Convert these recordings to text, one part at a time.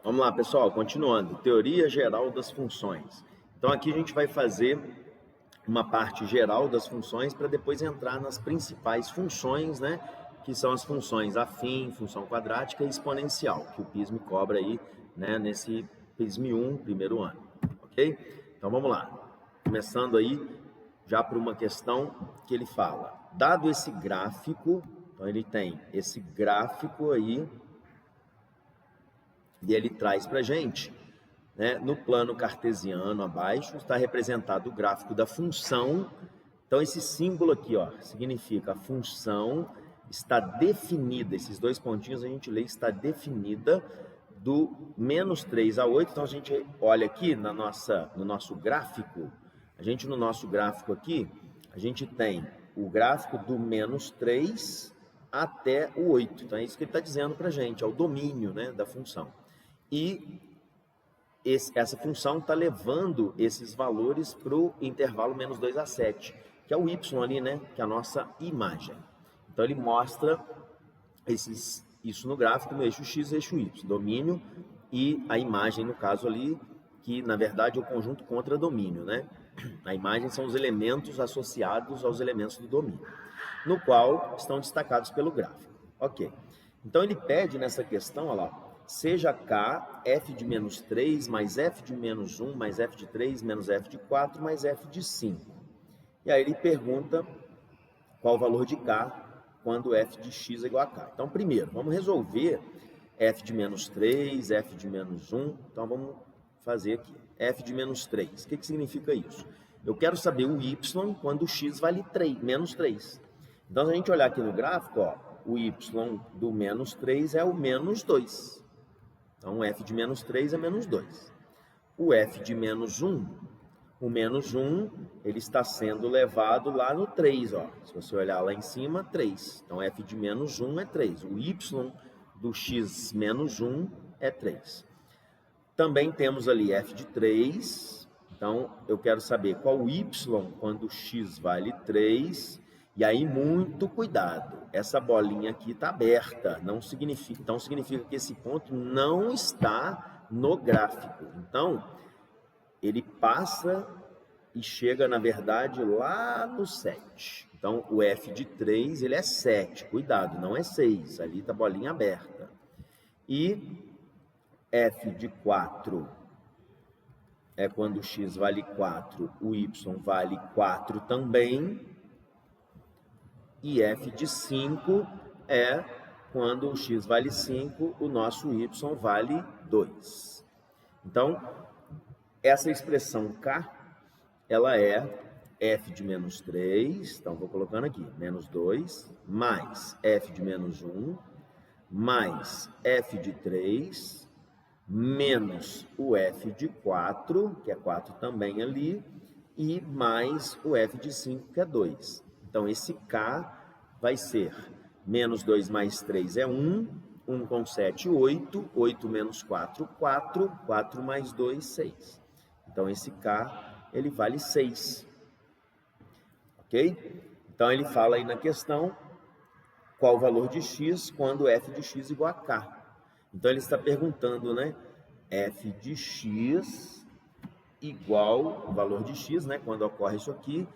Vamos lá, pessoal, continuando. Teoria geral das funções. Então, aqui a gente vai fazer uma parte geral das funções para depois entrar nas principais funções, né? Que são as funções afim, função quadrática e exponencial, que o PISM cobra aí, né? Nesse PISM 1, primeiro ano, ok? Então, vamos lá. Começando aí já por uma questão que ele fala. Dado esse gráfico, então ele tem esse gráfico aí, e ele traz para a gente, né, no plano cartesiano abaixo, está representado o gráfico da função. Então, esse símbolo aqui, ó, significa a função está definida, esses dois pontinhos a gente lê, está definida do menos 3 a 8. Então, a gente olha aqui no nosso gráfico, no nosso gráfico aqui, a gente tem o gráfico do menos 3 até o 8. Então, é isso que ele está dizendo para a gente, é o domínio, né, da função. E essa função está levando esses valores para o intervalo menos 2 a 7, que é o y ali, né? Que é a nossa imagem. Então ele mostra isso no gráfico, no eixo x e eixo y, domínio e a imagem, no caso ali, que na verdade é o conjunto contra domínio, né? A imagem são os elementos associados aos elementos do domínio, no qual estão destacados pelo gráfico. Ok. Então ele pede nessa questão, olha lá, seja K f de menos 3 mais f de menos 1 mais f de 3 menos f de 4 mais f de 5. E aí ele pergunta qual o valor de K quando f de x é igual a K. Então, primeiro, vamos resolver f de menos 3, f de menos 1. Então, vamos fazer aqui. f de menos 3. O que significa isso? Eu quero saber o y quando x vale 3, menos 3. Então, se a gente olhar aqui no gráfico, ó, o y do menos 3 é o menos 2. Então, o f de menos 3 é menos 2. O f de menos 1, o menos 1, ele está sendo levado lá no 3, ó. Se você olhar lá em cima, 3. Então, f de menos 1 é 3. O y do x menos 1 é 3. Também temos ali f de 3. Então, eu quero saber qual o y quando x vale 3. E aí, muito cuidado, essa bolinha aqui está aberta, então significa que esse ponto não está no gráfico. Então, ele passa e chega, na verdade, lá no 7. Então, o f de 3, ele é 7, cuidado, não é 6, ali está a bolinha aberta. E f de 4 é quando x vale 4, o y vale 4 também. E f de 5 é quando o x vale 5, o nosso y vale 2. Então, essa expressão k, ela é f de menos 3, então vou colocando aqui, menos 2, mais f de menos 1, mais f de 3, menos o f de 4, que é 4 também ali, e mais o f de 5, que é 2. Então, esse K vai ser menos 2 mais 3 é 1, 1 com 7, 8, 8 menos 4, 4, 4 mais 2, 6. Então, esse K, ele vale 6. Ok? Então, ele fala aí na questão qual o valor de x quando f de x igual a K. Então, ele está perguntando, né? F de x igual o valor de x, né? Quando ocorre isso aqui,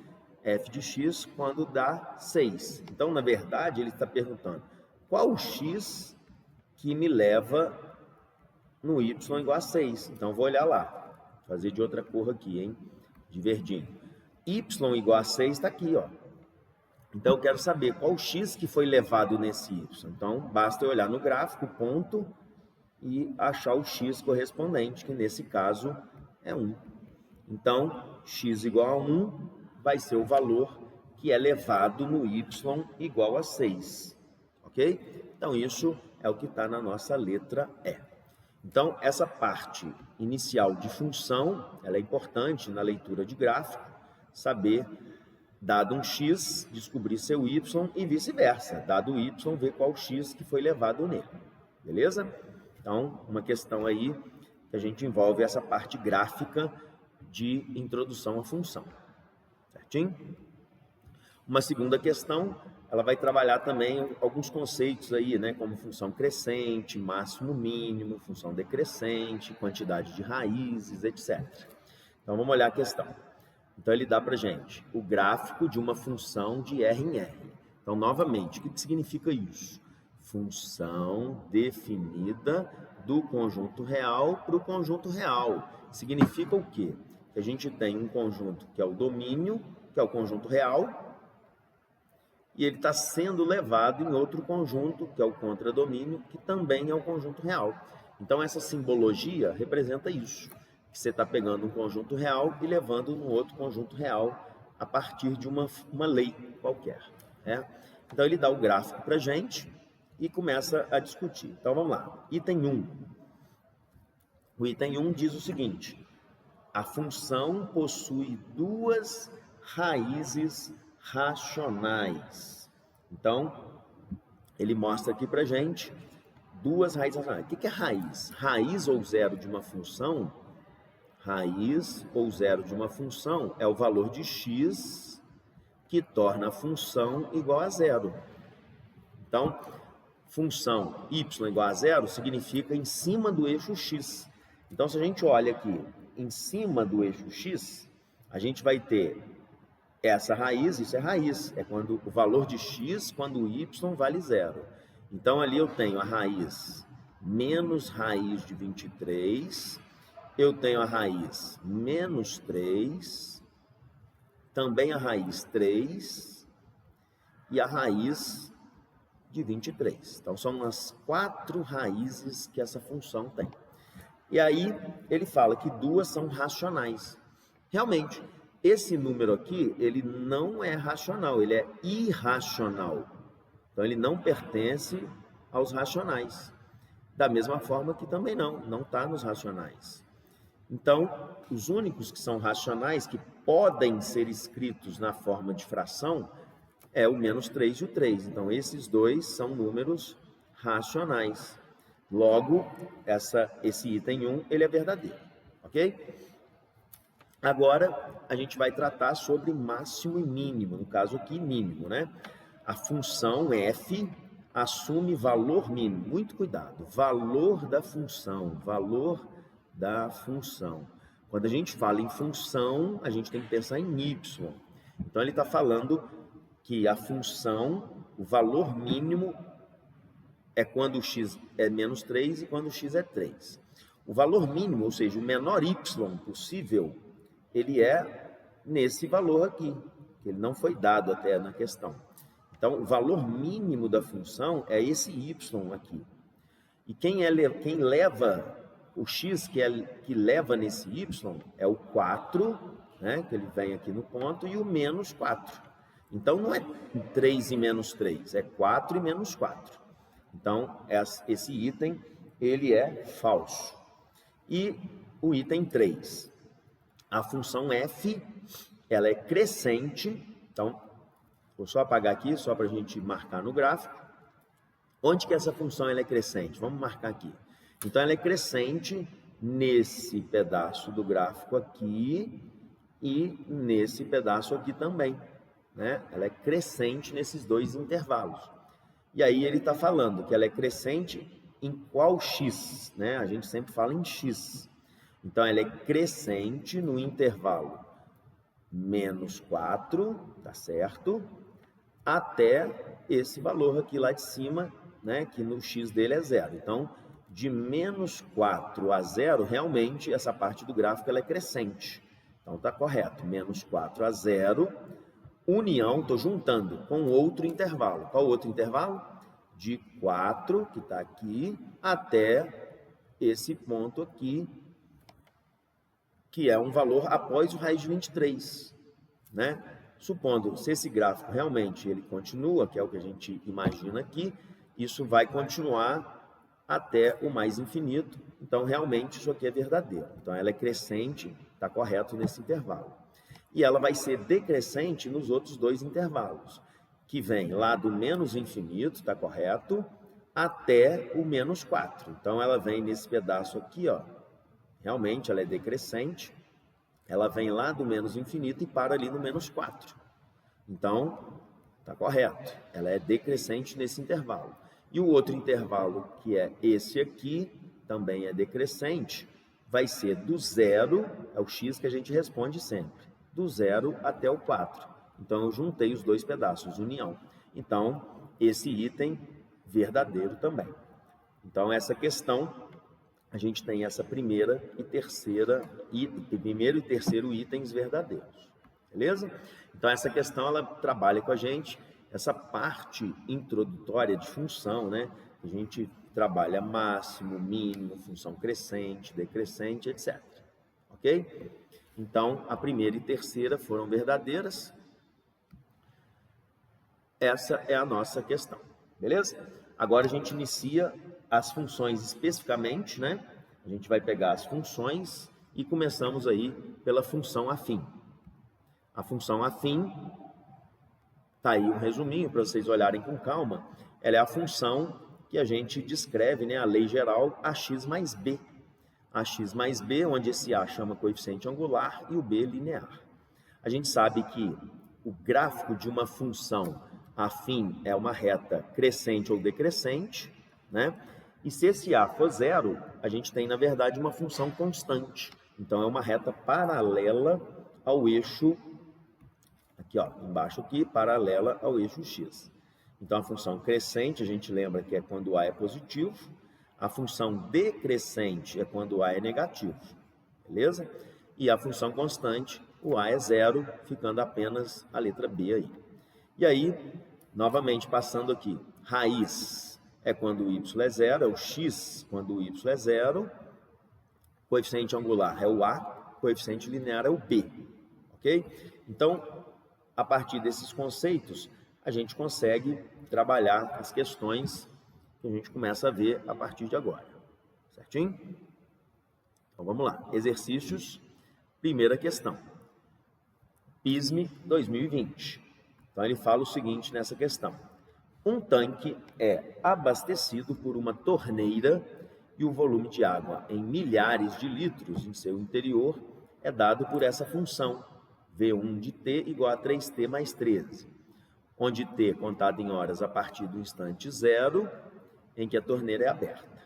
f de x quando dá 6. Então, na verdade, ele está perguntando qual o x que me leva no y igual a 6. Então, vou olhar lá, fazer de outra cor aqui, hein? De verdinho. Y igual a 6 está aqui, ó. Então, eu quero saber qual o x que foi levado nesse y. Então, basta eu olhar no gráfico, ponto, e achar o x correspondente, que nesse caso é 1. Então, x igual a 1 vai ser o valor que é levado no y igual a 6. Ok? Então, isso é o que está na nossa letra E. Então, essa parte inicial de função, ela é importante na leitura de gráfico, saber, dado um x, descobrir seu y e vice-versa. Dado o y, ver qual x que foi levado nele. Beleza? Então, uma questão aí que a gente envolve essa parte gráfica de introdução à função. Certinho? Uma segunda questão ela vai trabalhar também alguns conceitos aí, né, como função crescente, máximo mínimo, função decrescente, quantidade de raízes, etc. Então vamos olhar a questão. Então ele dá para gente o gráfico de uma função de R em R. Então novamente, o que significa isso? Função definida do conjunto real para o conjunto real. Significa o quê? Que a gente tem um conjunto que é o domínio, que é o conjunto real, e ele está sendo levado em outro conjunto, que é o contradomínio, que também é o conjunto real. Então, essa simbologia representa isso, que você está pegando um conjunto real e levando no outro conjunto real a partir de uma lei qualquer. Né? Então, ele dá o gráfico para a gente e começa a discutir. Então, vamos lá. Item 1. O item 1 diz o seguinte: a função possui duas raízes racionais. Então, ele mostra aqui para gente duas raízes racionais. O que é raiz? Raiz ou zero de uma função, raiz ou zero de uma função é o valor de x que torna a função igual a zero. Então, função y igual a zero significa em cima do eixo x. Então, se a gente olha aqui em cima do eixo x, a gente vai ter essa raiz, isso é raiz, é quando o valor de x, quando o y vale zero. Então, ali eu tenho a raiz menos raiz de 23, eu tenho a raiz menos 3, também a raiz 3 e a raiz de 23. Então, são as 4 raízes que essa função tem. E aí, ele fala que duas são racionais. Realmente, esse número aqui, ele não é racional, ele é irracional. Então, ele não pertence aos racionais. Da mesma forma que também não está nos racionais. Então, os únicos que são racionais, que podem ser escritos na forma de fração, é o menos 3 e o 3. Então, esses dois são números racionais. Logo, esse item 1, ele é verdadeiro, ok? Agora, a gente vai tratar sobre máximo e mínimo, no caso aqui, mínimo, né? A função f assume valor mínimo. Muito cuidado, valor da função, valor da função. Quando a gente fala em função, a gente tem que pensar em y. Então, ele está falando que a função, o valor mínimo é quando o x é menos 3 e quando o x é 3. O valor mínimo, ou seja, o menor y possível, ele é nesse valor aqui, que ele não foi dado até na questão. Então, o valor mínimo da função é esse y aqui. E quem leva o x que leva nesse y é o 4, né, que ele vem aqui no ponto, e o menos 4. Então, não é 3 e menos 3, é 4 e menos 4. Então, esse item, ele é falso. E o item 3, a função f, ela é crescente. Então, vou só apagar aqui, só para a gente marcar no gráfico. Onde que essa função ela é crescente? Vamos marcar aqui. Então, ela é crescente nesse pedaço do gráfico aqui e nesse pedaço aqui também, né? Ela é crescente nesses dois intervalos. E aí ele está falando que ela é crescente em qual x, né? A gente sempre fala em x. Então, ela é crescente no intervalo menos 4, tá certo? Até esse valor aqui lá de cima, né? Que no x dele é 0. Então, de menos 4 a 0, realmente essa parte do gráfico ela é crescente. Então, tá correto. Menos 4 a 0, união, estou juntando com outro intervalo. Qual outro intervalo? De 4, que está aqui, até esse ponto aqui, que é um valor após o raiz de 23, né? Supondo, se esse gráfico realmente ele continua, que é o que a gente imagina aqui, isso vai continuar até o mais infinito. Então, realmente, isso aqui é verdadeiro. Então, ela é crescente, está correto nesse intervalo. E ela vai ser decrescente nos outros dois intervalos, que vem lá do menos infinito, está correto, até o menos 4. Então, ela vem nesse pedaço aqui, ó. Realmente, ela é decrescente. Ela vem lá do menos infinito e para ali no menos 4. Então, Está correto, ela é decrescente nesse intervalo. E o outro intervalo, que é esse aqui, também é decrescente, vai ser do 0, é o x que a gente responde sempre, do 0 até o 4. Então, eu juntei os dois pedaços, união. Então, esse item verdadeiro também. Então, essa questão, a gente tem essa primeiro e terceiro itens verdadeiros. Beleza? Então, essa questão, ela trabalha com a gente, essa parte introdutória de função, né? A gente trabalha máximo, mínimo, função crescente, decrescente, etc. Ok? Então, a primeira e terceira foram verdadeiras. Essa é a nossa questão. Beleza? Agora a gente inicia as funções especificamente, né? A gente vai pegar as funções e começamos aí pela função afim. A função afim, tá aí um resuminho para vocês olharem com calma. Ela é a função que a gente descreve, né, a lei geral, ax mais b. Ax mais b, onde esse a chama coeficiente angular e o b linear. A gente sabe que o gráfico de uma função afim é uma reta crescente ou decrescente, né? E se esse a for 0, a gente tem, na verdade, uma função constante. Então, é uma reta paralela ao eixo, aqui, ó, embaixo aqui, paralela ao eixo x. Então, a função crescente, a gente lembra que é quando a é positivo. A função decrescente é quando a é negativo. Beleza? E a função constante, o a é 0, ficando apenas a letra b aí. E aí, novamente, passando aqui, raiz é quando o y é 0, é o x quando o y é 0, coeficiente angular é o a, coeficiente linear é o b, ok? Então, a partir desses conceitos, a gente consegue trabalhar as questões que a gente começa a ver a partir de agora, certinho? Então, vamos lá. Exercícios, primeira questão. PISME 2020. Então, ele fala o seguinte nessa questão. Um tanque é abastecido por uma torneira e o volume de água em milhares de litros em seu interior é dado por essa função, V1 de t igual a 3t mais 13, onde t contado em horas a partir do instante 0, em que a torneira é aberta.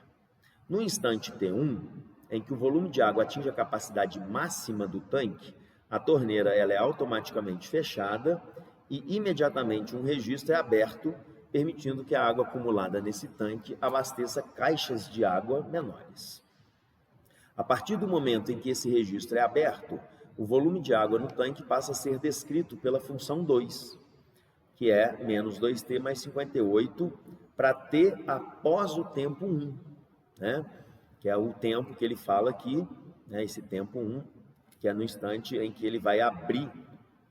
No instante t1, em que o volume de água atinge a capacidade máxima do tanque, a torneira ela é automaticamente fechada e imediatamente um registro é aberto, permitindo que a água acumulada nesse tanque abasteça caixas de água menores. A partir do momento em que esse registro é aberto, o volume de água no tanque passa a ser descrito pela função 2, que é menos 2t mais 58, para t após o tempo 1, né? Que é o tempo que ele fala aqui, né? Esse tempo 1, que é no instante em que ele vai abrir,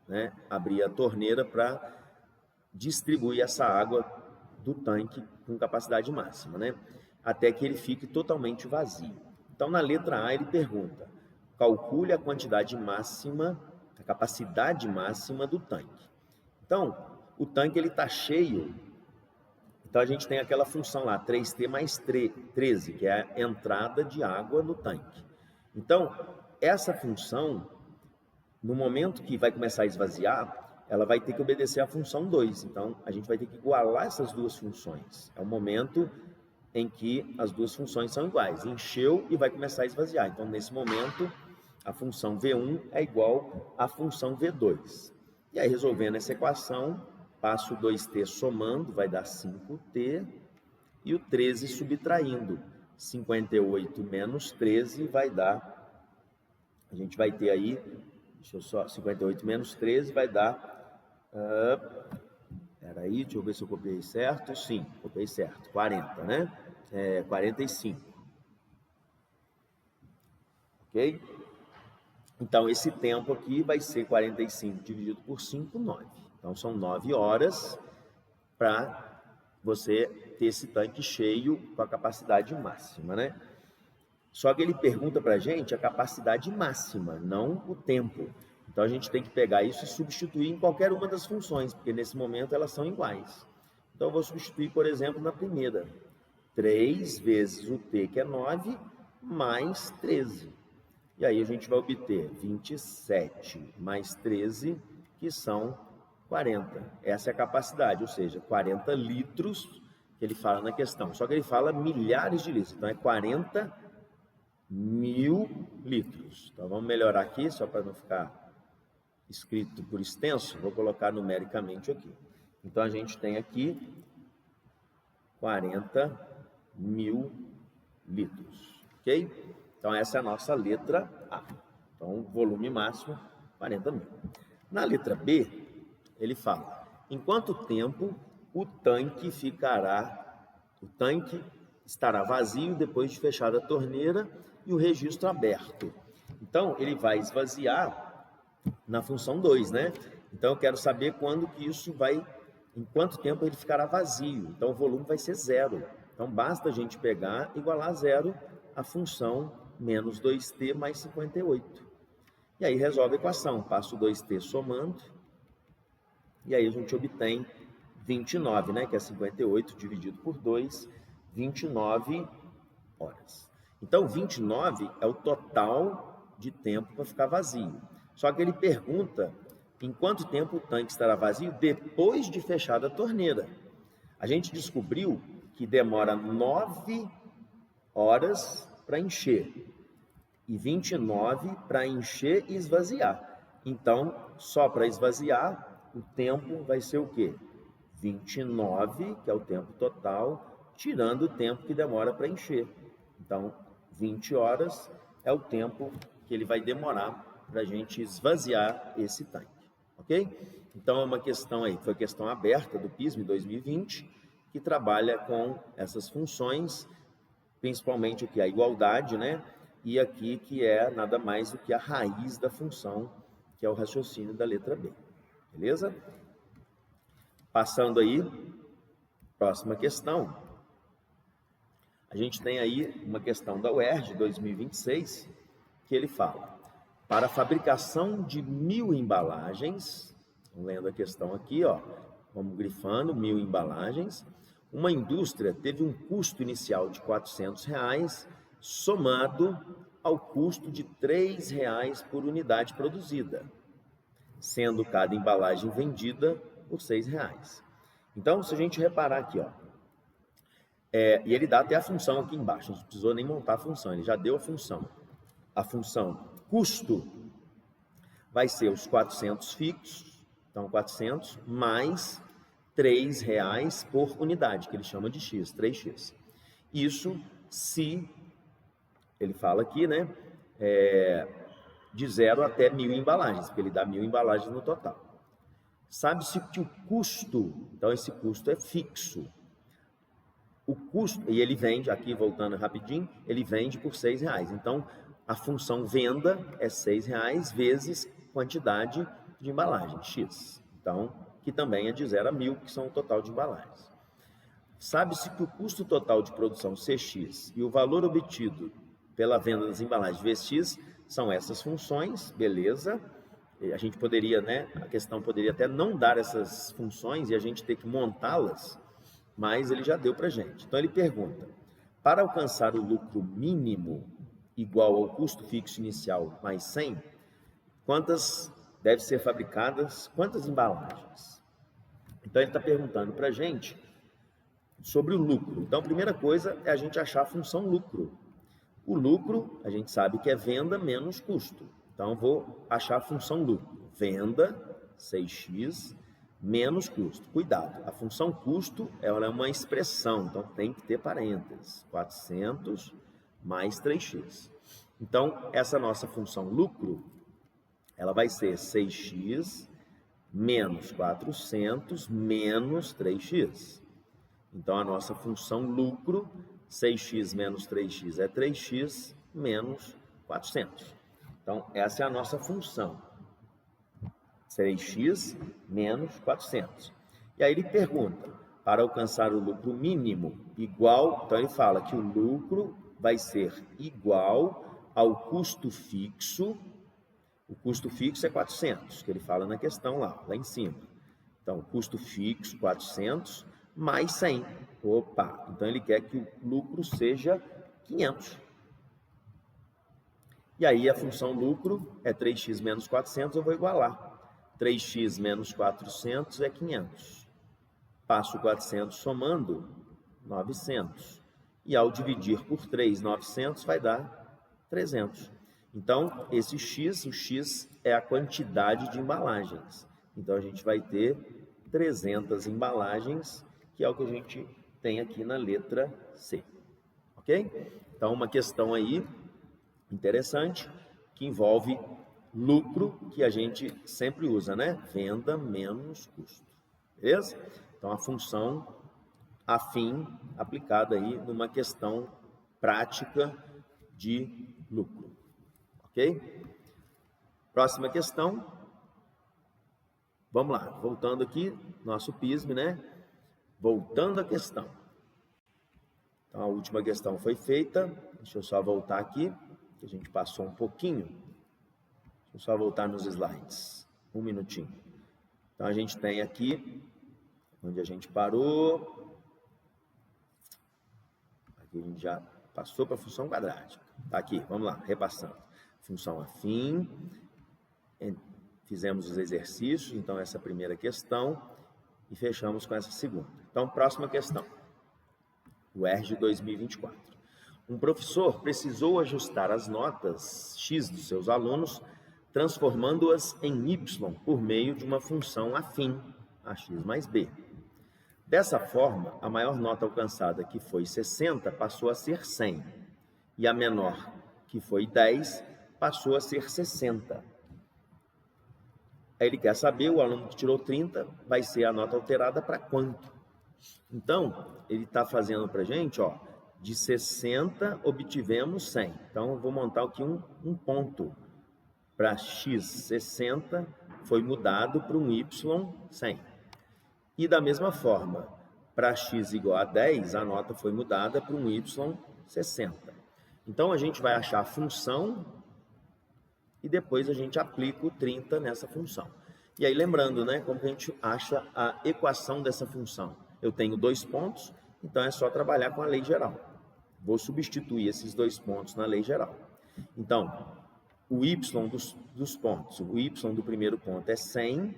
né? Abrir a torneira para distribuir essa água do tanque com capacidade máxima, né? Até que ele fique totalmente vazio. Então, na letra A, ele pergunta, calcule a quantidade máxima, a capacidade máxima do tanque. Então, o tanque está cheio, então a gente tem aquela função lá, 3t mais 13, que é a entrada de água no tanque. Então, essa função, no momento que vai começar a esvaziar, ela vai ter que obedecer à função 2. Então, a gente vai ter que igualar essas duas funções. É o momento em que as duas funções são iguais. Encheu e vai começar a esvaziar. Então, nesse momento, a função V1 é igual à função V2. E aí, resolvendo essa equação, passo o 2t somando, vai dar 5t, e o 13 subtraindo. 58 menos 13 vai dar, a gente vai ter aí, 58 menos 13 vai dar, peraí, deixa eu ver se eu copiei certo, sim, copiei certo, 40, né? 45. Ok? Então, esse tempo aqui vai ser 45 dividido por 5, 9. Então, são 9 horas para você ter esse tanque cheio com a capacidade máxima, né? Só que ele pergunta para a gente a capacidade máxima, não o tempo. Então, a gente tem que pegar isso e substituir em qualquer uma das funções, porque nesse momento elas são iguais. Então, eu vou substituir, por exemplo, na primeira. 3 vezes o t, que é 9, mais 13. E aí a gente vai obter 27 mais 13, que são 40. Essa é a capacidade, ou seja, 40 litros que ele fala na questão. Só que ele fala milhares de litros, então é 40 mil litros. Então vamos melhorar aqui, só para não ficar escrito por extenso, vou colocar numericamente aqui. Então a gente tem aqui 40 mil litros, ok? Então essa é a nossa letra A. Então volume máximo 40 mil. Na letra B, ele fala: em quanto tempo o tanque estará vazio depois de fechada a torneira e o registro aberto. Então ele vai esvaziar na função 2, né? Então eu quero saber quando que isso vai, em quanto tempo ele ficará vazio. Então o volume vai ser 0. Então basta a gente pegar, igualar a 0 a função menos 2t mais 58. E aí resolve a equação, passo 2t somando, e aí a gente obtém 29, né? Que é 58 dividido por 2, 29 horas. Então 29 é o total de tempo para ficar vazio. Só que ele pergunta em quanto tempo o tanque estará vazio depois de fechada a torneira. A gente descobriu que demora 9 horas para encher e 29 para encher e esvaziar. Então, só para esvaziar, o tempo vai ser o quê? 29, que é o tempo total, tirando o tempo que demora para encher. Então, 20 horas é o tempo que ele vai demorar para a gente esvaziar esse tanque, ok? Então, é uma questão aí, foi questão aberta do PISM 2020, que trabalha com essas funções, principalmente aqui a igualdade, né? E aqui que é nada mais do que a raiz da função, que é o raciocínio da letra B, beleza? Passando aí, próxima questão. A gente tem aí uma questão da UERJ 2026, que ele fala: para a fabricação de 1000 embalagens, lendo a questão aqui, ó, vamos grifando, 1000 embalagens, uma indústria teve um custo inicial de R$400, somado ao custo de R$3 por unidade produzida, sendo cada embalagem vendida por R$6. Então, se a gente reparar aqui, ó, e ele dá até a função aqui embaixo, não precisou nem montar a função, ele já deu a função. A função custo vai ser os 400 fixos, então 400 mais R$3 por unidade, que ele chama de X, 3x. Isso se, ele fala aqui, né, de 0 até 1000 embalagens, porque ele dá 1000 embalagens no total. Sabe-se que o custo, então esse custo é fixo. O custo, e ele vende, aqui voltando rapidinho, ele vende por R$6. Então, a função venda é R$6 vezes quantidade de embalagem, X. Então, que também é de 0 a 1000, que são o total de embalagens. Sabe-se que o custo total de produção CX e o valor obtido pela venda das embalagens VX são essas funções, beleza? A gente poderia, né, a questão poderia até não dar essas funções e a gente ter que montá-las, mas ele já deu para a gente. Então ele pergunta: para alcançar o lucro mínimo igual ao custo fixo inicial mais 100, quantas devem ser fabricadas, quantas embalagens? Então ele está perguntando para a gente sobre o lucro. Então a primeira coisa é a gente achar a função lucro. O lucro, a gente sabe que é venda menos custo. Então eu vou achar a função lucro. Venda, 6x, menos custo. Cuidado, a função custo ela é uma expressão, então tem que ter parênteses. 400 mais 3x. Então, essa nossa função lucro, ela vai ser 6x menos 400 menos 3x. Então, a nossa função lucro, 6x menos 3x é 3x menos 400. Então, essa é a nossa função. 6x menos 400. E aí ele pergunta, para alcançar o lucro mínimo igual, então ele fala que o lucro vai ser igual ao custo fixo. O custo fixo é 400, que ele fala na questão lá em cima. Então, custo fixo 400 mais 100. Opa, então ele quer que o lucro seja 500. E aí a função lucro é 3x menos 400, eu vou igualar. 3x menos 400 é 500. Passo 400 somando, 900. E ao dividir por 3, 900 vai dar 300. Então, esse x, o x é a quantidade de embalagens. Então, a gente vai ter 300 embalagens, que é o que a gente tem aqui na letra C. Ok? Então, uma questão aí interessante, que envolve lucro, que a gente sempre usa, né? Venda menos custo. Beleza? Então, a função afim aplicada aí numa questão prática de lucro. Ok? Próxima questão. Vamos lá, voltando aqui, nosso PISM, né? Voltando à questão. Então, a última questão foi feita. Deixa eu só voltar aqui, que a gente passou um pouquinho. Deixa eu só voltar nos slides. Um minutinho. Então, a gente tem aqui, onde a gente parou. Aqui a gente já passou para a função quadrática. Tá aqui, vamos lá, repassando. Função afim. Fizemos os exercícios, então essa primeira questão, e fechamos com essa segunda. Então, próxima questão. O ERG 2024. Um professor precisou ajustar as notas X dos seus alunos, transformando-as em Y por meio de uma função afim, a X mais B. Dessa forma, a maior nota alcançada, que foi 60, passou a ser 100, e a menor, que foi 10, passou a ser 60. Aí ele quer saber, o aluno que tirou 30, vai ser a nota alterada para quanto? Então, ele está fazendo para a gente, ó, de 60 obtivemos 100. Então, eu vou montar aqui um ponto. Para x 60, foi mudado para um y 100. E da mesma forma, para x igual a 10, a nota foi mudada para um y 60. Então, a gente vai achar a função e depois a gente aplica o 30 nessa função. E aí, lembrando, né, como que a gente acha a equação dessa função? Eu tenho 2 pontos, então é só trabalhar com a lei geral. Vou substituir esses 2 pontos na lei geral. Então, o y dos pontos, o y do primeiro ponto é 100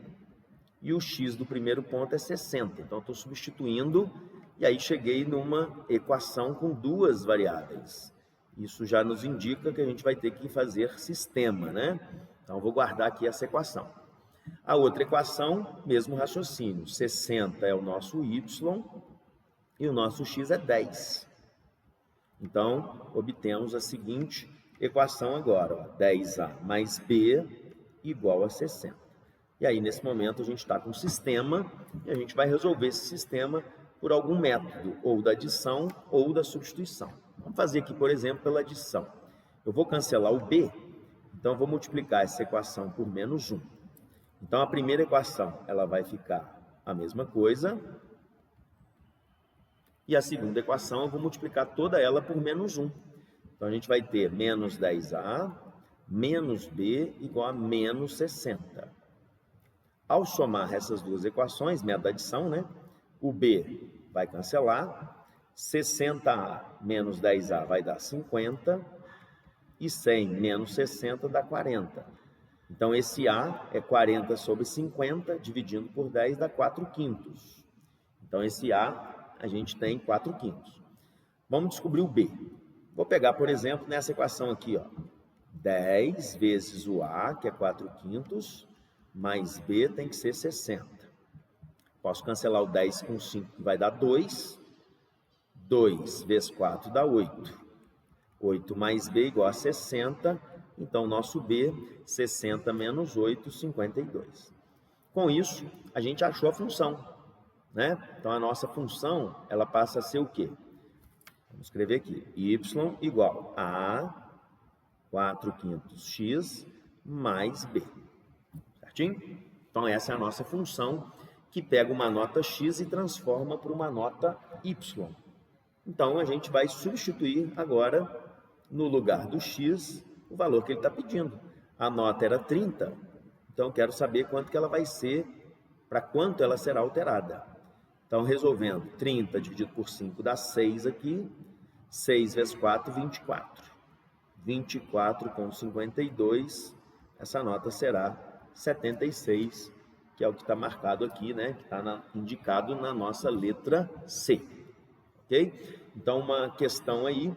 e o x do primeiro ponto é 60. Então, estou substituindo e aí cheguei numa equação com 2 variáveis. Isso já nos indica que a gente vai ter que fazer sistema, né? Então, vou guardar aqui essa equação. A outra equação, mesmo raciocínio. 60 é o nosso y e o nosso x é 10. Então, obtemos a seguinte equação agora. Ó, 10a mais b igual a 60. E aí, nesse momento, a gente está com um sistema e a gente vai resolver esse sistema por algum método, ou da adição ou da substituição. Vamos fazer aqui, por exemplo, pela adição. Eu vou cancelar o b, então eu vou multiplicar essa equação por menos 1. Então, a primeira equação, ela vai ficar a mesma coisa. E a segunda equação, eu vou multiplicar toda ela por menos 1. Então, a gente vai ter menos 10a menos b igual a menos 60. Ao somar essas duas equações, método da adição, né? O b vai cancelar. 60a menos 10a vai dar 50. E 100 menos 60 dá 40. Então, esse A é 40 sobre 50, dividindo por 10, dá 4/5. Então, esse A gente tem 4/5. Vamos descobrir o B. Vou pegar, por exemplo, nessa equação aqui, ó, 10 vezes o A, que é 4/5, mais B tem que ser 60. Posso cancelar o 10 com 5, que vai dar 2. 2 vezes 4 dá 8. 8 mais B igual a 60. Então, nosso B, 60 menos 8, 52. Com isso, a gente achou a função, né? Então, a nossa função, ela passa a ser o quê? Vamos escrever aqui. Y igual a 4/5x mais B. Certinho? Então, essa é a nossa função, que pega uma nota x e transforma para uma nota y. Então, a gente vai substituir agora, no lugar do x, o valor que ele está pedindo. A nota era 30, então eu quero saber quanto que ela vai ser, para quanto ela será alterada. Então, resolvendo, 30 dividido por 5 dá 6 aqui, 6 vezes 4, 24. 24 com 52, essa nota será 76, que é o que está marcado aqui, né? Que está indicado na nossa letra C, ok? Então, uma questão aí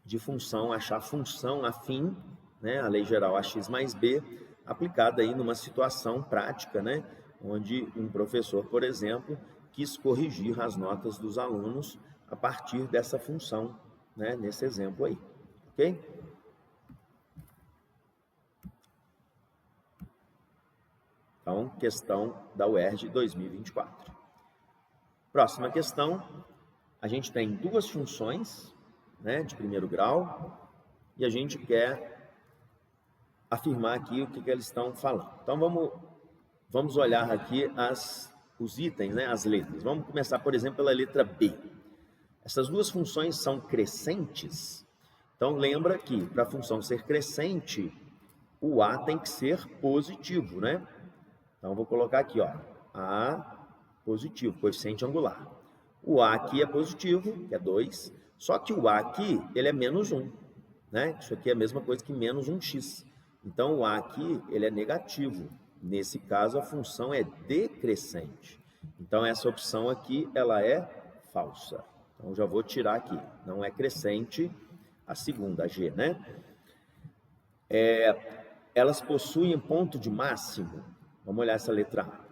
de função, achar função afim, né? A lei geral AX mais B, aplicada aí numa situação prática, né? Onde um professor, por exemplo, quis corrigir as notas dos alunos a partir dessa função, né? Nesse exemplo aí, ok? Então, questão da UERJ 2024. Próxima questão, a gente tem duas funções, né, de primeiro grau, e a gente quer afirmar aqui o que eles estão falando. Então, vamos olhar aqui os itens, né, as letras. Vamos começar, por exemplo, pela letra B. Essas duas funções são crescentes. Então, lembra que para a função ser crescente, o A tem que ser positivo, né? Então, vou colocar aqui, ó, A positivo, coeficiente angular. O A aqui é positivo, que é 2, só que o A aqui, ele é menos 1, né? Isso aqui é a mesma coisa que menos 1x. Então, o A aqui, ele é negativo. Nesse caso, a função é decrescente. Então, essa opção aqui, ela é falsa. Então, já vou tirar aqui. Não é crescente, a segunda, a G, né? Elas possuem ponto de máximo. Vamos olhar essa letra A.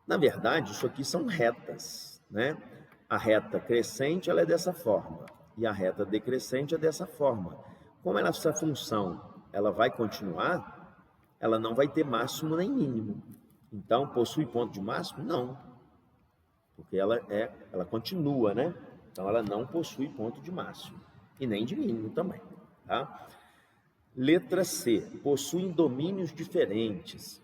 Na verdade, isso aqui são retas, né? A reta crescente, ela é dessa forma, e a reta decrescente é dessa forma. Como essa função, ela vai continuar, ela não vai ter máximo nem mínimo. Então, possui ponto de máximo? Não, porque ela continua, né? Então, ela não possui ponto de máximo, e nem de mínimo também, tá? Letra C, possuem domínios diferentes.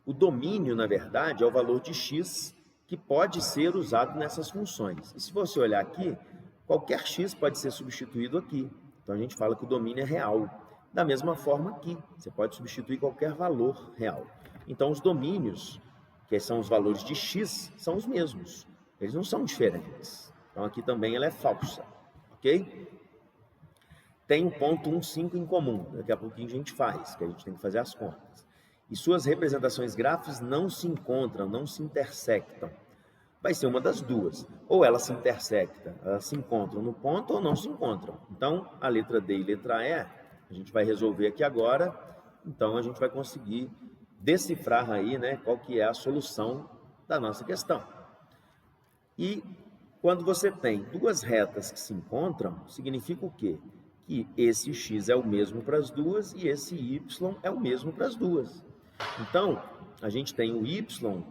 O domínio, na verdade, é o valor de x que pode ser usado nessas funções. E se você olhar aqui, qualquer x pode ser substituído aqui. Então, a gente fala que o domínio é real. Da mesma forma aqui, você pode substituir qualquer valor real. Então, os domínios, que são os valores de x, são os mesmos. Eles não são diferentes. Então, aqui também ela é falsa, ok? Tem um ponto 1,5 em comum. Daqui a pouquinho a gente faz, que a gente tem que fazer as contas. E suas representações gráficas não se encontram, não se intersectam. Vai ser uma das duas. Ou elas se intersectam, elas se encontram no ponto ou não se encontram. Então, a letra D e a letra E, a gente vai resolver aqui agora. Então, a gente vai conseguir decifrar aí, né, qual que é a solução da nossa questão. E quando você tem duas retas que se encontram, significa o quê? Que esse x é o mesmo para as duas e esse y é o mesmo para as duas. Então, a gente tem o y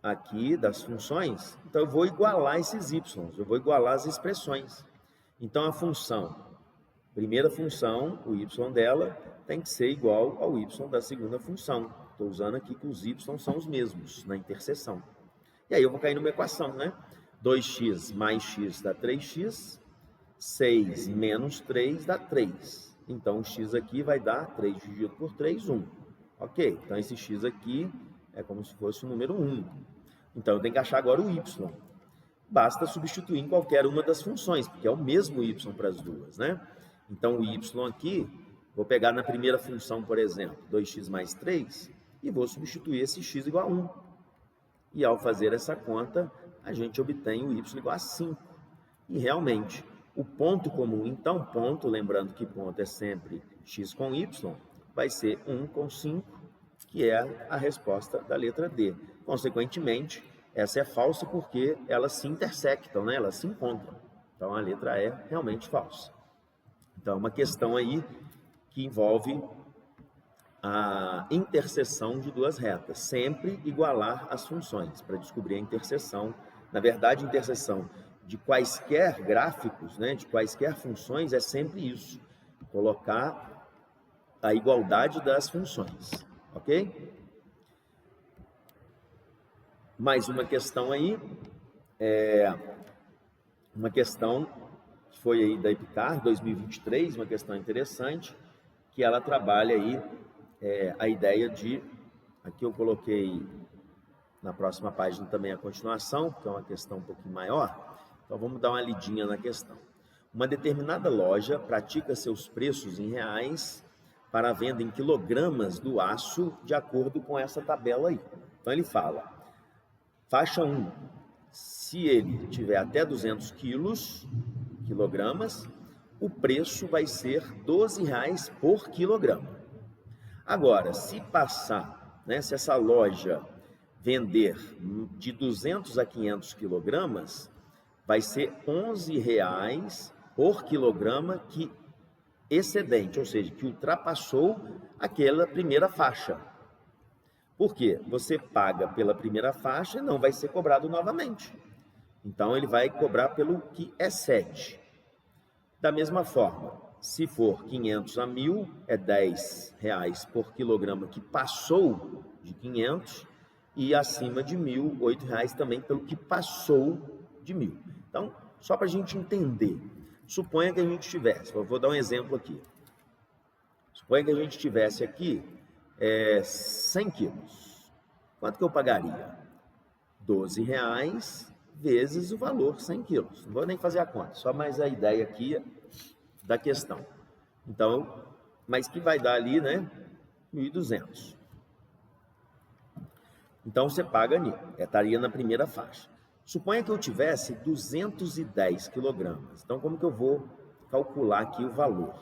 aqui das funções, então eu vou igualar esses y, eu vou igualar as expressões. Então, a função, primeira função, o y dela, tem que ser igual ao y da segunda função. Estou usando aqui que os y são os mesmos na interseção. E aí eu vou cair numa equação, né? 2x mais x dá 3x, 6 menos 3 dá 3. Então, o x aqui vai dar 3 dividido por 3, 1. Ok, então esse x aqui é como se fosse o número 1. Então, eu tenho que achar agora o y. Basta substituir em qualquer uma das funções, porque é o mesmo y para as duas, né? Então, o y aqui, vou pegar na primeira função, por exemplo, 2x mais 3, e vou substituir esse x igual a 1. E ao fazer essa conta, a gente obtém o y igual a 5. E realmente, o ponto comum, então, ponto, lembrando que ponto é sempre x com y, vai ser 1 com 5, que é a resposta da letra D. Consequentemente, essa é falsa porque elas se intersectam, né? Elas se encontram. Então, a letra E é realmente falsa. Então, uma questão aí que envolve a interseção de duas retas. Sempre igualar as funções para descobrir a interseção. Na verdade, a interseção de quaisquer gráficos, né, de quaisquer funções, é sempre isso. Colocar a igualdade das funções, ok? Mais uma questão aí, uma questão que foi aí da EPICAR 2023, uma questão interessante, que ela trabalha aí a ideia de, aqui eu coloquei na próxima página também a continuação, que é uma questão um pouquinho maior, então vamos dar uma lidinha na questão. Uma determinada loja pratica seus preços em reais para a venda em quilogramas do aço, de acordo com essa tabela aí. Então ele fala, faixa 1, se ele tiver até 200 quilogramas, o preço vai ser R$ 12,00 por quilograma. Agora, se passar, né, se essa loja vender de 200 a 500 quilogramas, vai ser R$ 11,00 por quilograma que excedente, ou seja, que ultrapassou aquela primeira faixa. Por quê? Você paga pela primeira faixa e não vai ser cobrado novamente. Então, ele vai cobrar pelo que excede. Da mesma forma, se for 500 a 1.000, é R$ 10,00 por quilograma que passou de 500, e acima de 1.000, R$ 8,00 também pelo que passou de 1.000. Então, só para a gente entender, suponha que a gente tivesse, eu vou dar um exemplo aqui. Suponha que a gente tivesse aqui 100 quilos. Quanto que eu pagaria? R$ 12,00 vezes o valor 100 quilos. Não vou nem fazer a conta, só mais a ideia aqui da questão. Então, mas que vai dar ali, né? 1.200. Então, você paga ali, estaria na primeira faixa. Suponha que eu tivesse 210 quilogramas. Então, como que eu vou calcular aqui o valor?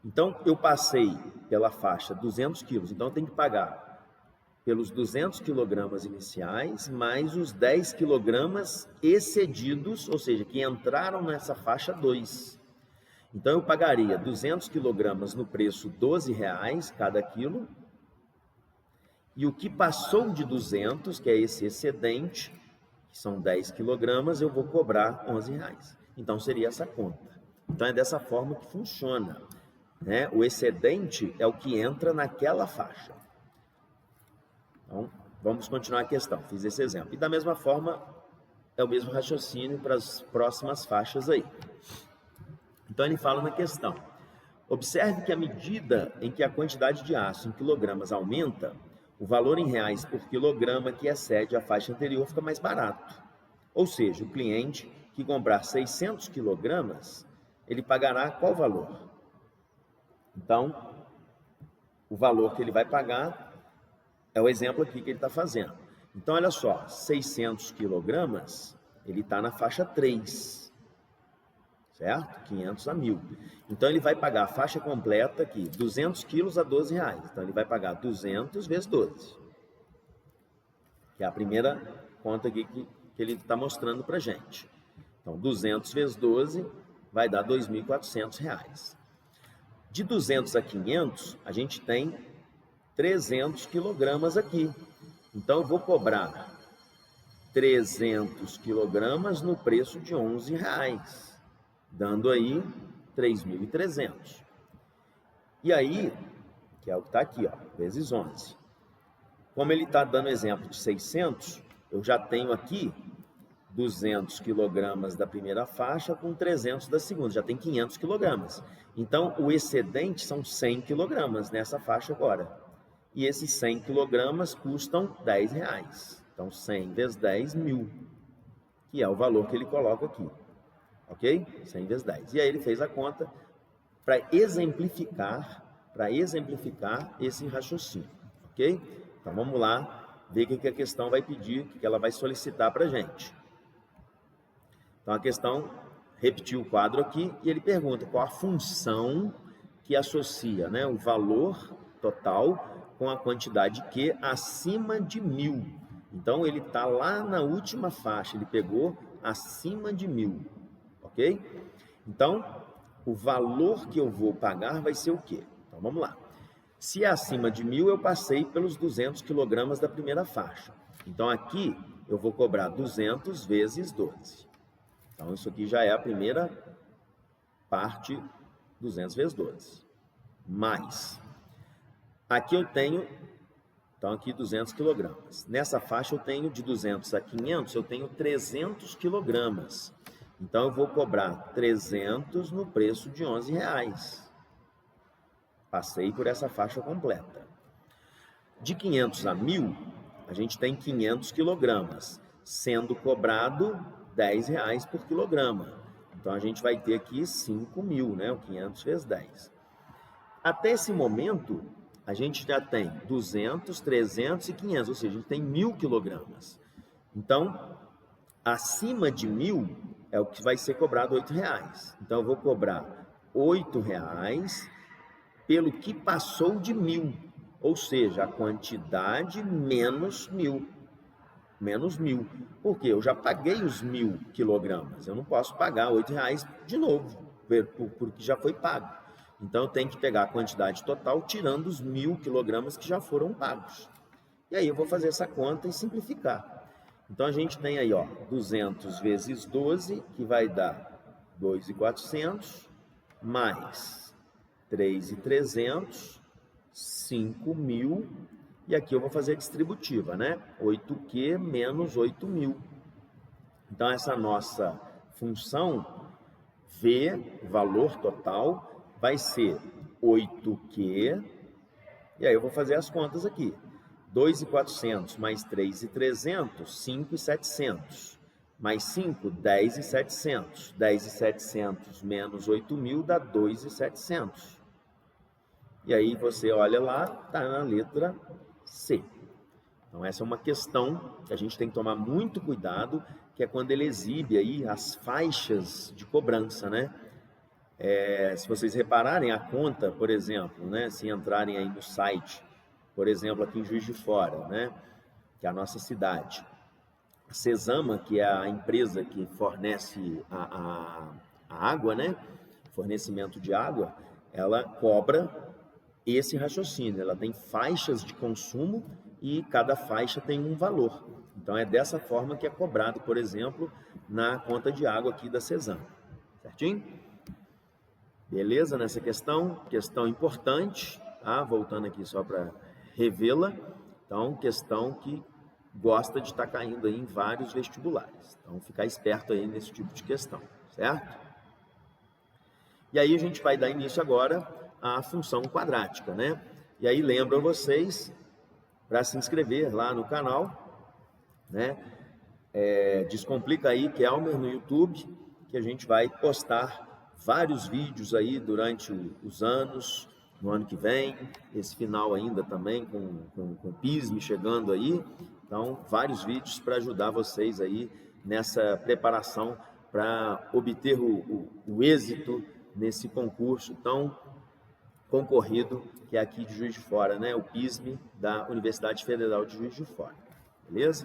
Então, eu passei pela faixa 200 quilos, então eu tenho que pagar pelos 200 quilogramas iniciais, mais os 10 quilogramas excedidos, ou seja, que entraram nessa faixa 2. Então, eu pagaria 200 quilogramas no preço R$ 12,00 cada quilo, e o que passou de 200, que é esse excedente, que são 10 quilogramas, eu vou cobrar R$ 11,00. Então, seria essa conta. Então, é dessa forma que funciona, né? O excedente é o que entra naquela faixa. Então, vamos continuar a questão. Fiz esse exemplo. E da mesma forma, é o mesmo raciocínio para as próximas faixas aí. Então, ele fala na questão. Observe que à medida em que a quantidade de aço em quilogramas aumenta, o valor em reais por quilograma que excede a faixa anterior fica mais barato. Ou seja, o cliente que comprar 600 quilogramas, ele pagará qual valor? Então, o valor que ele vai pagar é o exemplo aqui que ele está fazendo. Então, olha só, 600 quilogramas, ele está na faixa 3, certo? 500 a 1.000. Então, ele vai pagar a faixa completa aqui, 200 quilos a R$ 12,00. Então, ele vai pagar 200 vezes 12, que é a primeira conta aqui que ele está mostrando para a gente. Então, 200 vezes 12 vai dar R$ 2.400. De 200 a 500, a gente tem 300 quilogramas aqui. Então, eu vou cobrar 300 quilogramas no preço de R$ 11,00, dando aí 3.300. E aí, que é o que está aqui, ó, vezes 11. Como ele está dando exemplo de 600, eu já tenho aqui 200 quilogramas da primeira faixa com 300 da segunda, já tem 500 quilogramas. Então, o excedente são 100 quilogramas nessa faixa agora. E esses 100 quilogramas custam R$ 10,00. Então, 100 vezes 10, 1.000, que é o valor que ele coloca aqui. Ok? 100 vezes 10. E aí ele fez a conta para exemplificar esse raciocínio. Ok? Então, vamos lá ver o que a questão vai pedir, o que ela vai solicitar para a gente. Então, a questão repetiu o quadro aqui e ele pergunta qual a função que associa, né, o valor total com a quantidade Q acima de 1.000. Então, ele está lá na última faixa, ele pegou acima de 1.000, ok? Então, o valor que eu vou pagar vai ser o quê? Então, vamos lá. Se é acima de 1.000, eu passei pelos 200 quilogramas da primeira faixa. Então, aqui eu vou cobrar 200 vezes 12. Então, isso aqui já é a primeira parte, 200 vezes 12. Mais. Aqui eu tenho, então aqui 200 quilogramas. Nessa faixa eu tenho de 200 a 500, eu tenho 300 quilogramas. Então eu vou cobrar 300 no preço de R$ 11,00. Passei por essa faixa completa. De 500 a 1.000, a gente tem 500 quilogramas, sendo cobrado R$ 10,00 por quilograma. Então a gente vai ter aqui 5.000, né? O 500 vezes 10. Até esse momento, a gente já tem 200, 300 e 500, ou seja, a gente tem 1.000 quilogramas. Então, acima de 1.000 é o que vai ser cobrado R$8. Então, eu vou cobrar R$8 pelo que passou de 1.000, ou seja, a quantidade menos 1.000. Menos 1.000. Porque eu já paguei os 1.000 quilogramas. Eu não posso pagar R$8 de novo, porque já foi pago. Então, eu tenho que pegar a quantidade total, tirando os 1.000 quilogramas que já foram pagos. E aí eu vou fazer essa conta e simplificar. Então, a gente tem aí, 200 vezes 12, que vai dar 2.400, mais 3.300, 5.000, e aqui eu vou fazer a distributiva, né? 8Q menos 8.000. Então, essa nossa função V, valor total, vai ser 8Q, e aí eu vou fazer as contas aqui. 2.400 mais 3.300, 5.700. Mais 5, 10.700. 10.700 menos 8.000 dá 2.700. E aí você olha lá, está na letra C. Então essa é uma questão que a gente tem que tomar muito cuidado, que é quando ele exibe aí as faixas de cobrança, né? Se vocês repararem a conta, por exemplo, né, se entrarem aí no site, por exemplo, aqui em Juiz de Fora, né, que é a nossa cidade, a Cesama, que é a empresa que fornece a água, né, fornecimento de água, ela cobra esse raciocínio, ela tem faixas de consumo e cada faixa tem um valor. Então é dessa forma que é cobrado, por exemplo, na conta de água aqui da Cesama. Certinho? Beleza nessa questão importante, tá? Voltando aqui só para revê-la. Então, questão que gosta de estar caindo aí em vários vestibulares. Então, ficar esperto aí nesse tipo de questão, certo? E aí a gente vai dar início agora à função quadrática, né? E aí lembro a vocês para se inscrever lá no canal, né? Descomplica aí, Kelmer, no YouTube, que a gente vai postar vários vídeos aí durante os anos, no ano que vem, esse final ainda também com o PISM chegando aí. Então, vários vídeos para ajudar vocês aí nessa preparação para obter o êxito nesse concurso tão concorrido que é aqui de Juiz de Fora, né? O PISM da Universidade Federal de Juiz de Fora. Beleza?